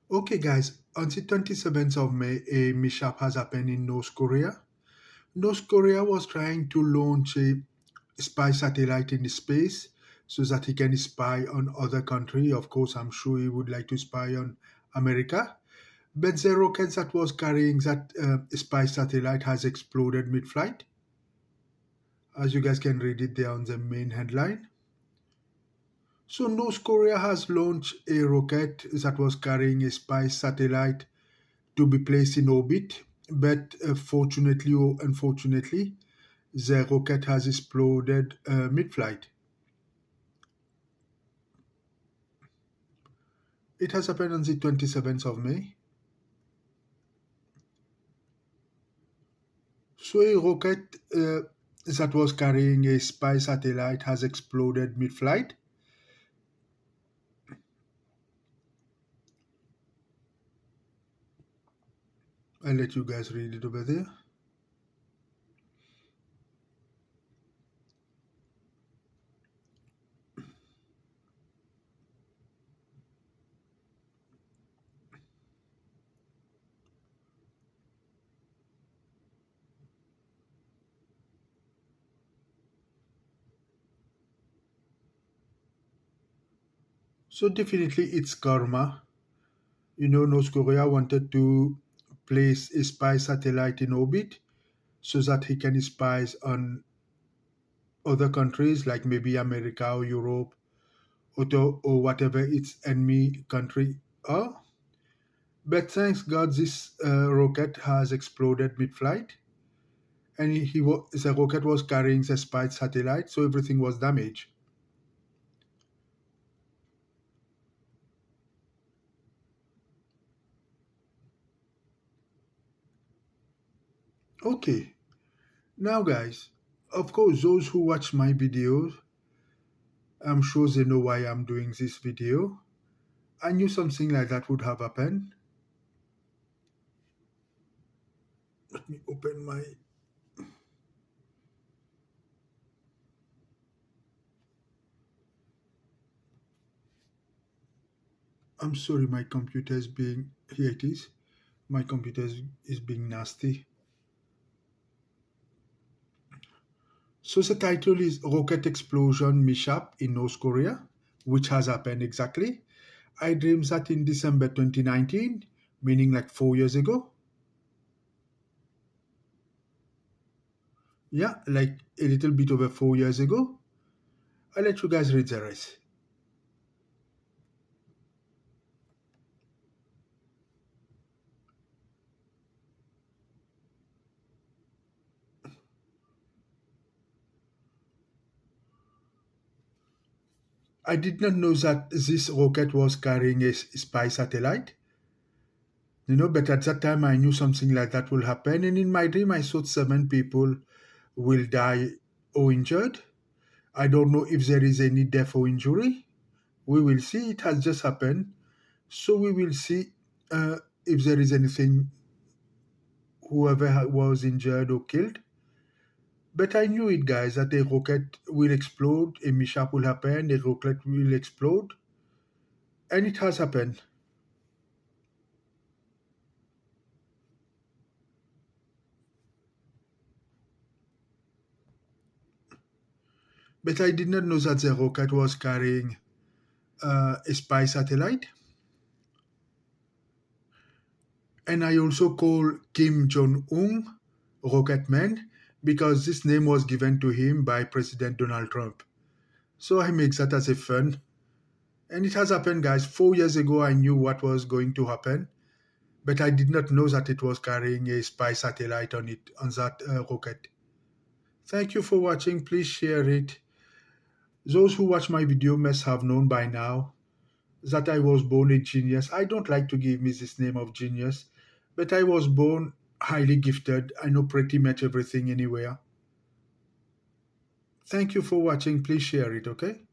Okay, guys, on the 27th of May, a mishap has happened in North Korea. North Korea was trying to launch a spy satellite in space so that he can spy on other country. Of course, I'm sure he would like to spy on America. But the rocket that was carrying that spy satellite has exploded mid-flight. As you guys can read it there on the main headline. So North Korea has launched a rocket that was carrying a spy satellite to be placed in orbit, but fortunately or unfortunately, the rocket has exploded mid-flight. It has happened on the 27th of May. So a rocket that was carrying a spy satellite has exploded mid-flight. I'll let you guys read it over there. So definitely it's karma. North Korea wanted to place a spy satellite in orbit so that he can spy on other countries like maybe America or Europe or whatever its enemy country are. But thanks God, this rocket has exploded mid-flight, and the rocket was carrying the spy satellite, so everything was damaged. Okay, now guys, of course, those who watch my videos, I'm sure they know why I'm doing this video. I knew something like that would have happened. Let me open my. I'm sorry, my computer is being. Here it is. My computer is being nasty. So the title is Rocket Explosion Mishap in North Korea, which has happened exactly. I dreamed that in December 2019, meaning like 4 years ago. Yeah, like a little bit over 4 years ago. I'll let you guys read the rest. I did not know that this rocket was carrying a spy satellite. But at that time I knew something like that will happen. And in my dream, I thought 7 people will die or injured. I don't know if there is any death or injury. We will see. It has just happened. So we will see if there is anything, whoever was injured or killed. But I knew it, guys, that a rocket will explode, a mishap will happen, a rocket will explode. And it has happened. But I did not know that the rocket was carrying a spy satellite. And I also call Kim Jong Un Rocket Man because this name was given to him by President Donald Trump. So I make that as a fun. And it has happened, guys. 4 years ago, I knew what was going to happen, but I did not know that it was carrying a spy satellite on it, on that rocket. Thank you for watching. Please share it. Those who watch my video must have known by now that I was born a genius. I don't like to give me this name of genius, but I was born highly gifted. I know pretty much everything anywhere. Thank you for watching. Please share it, okay?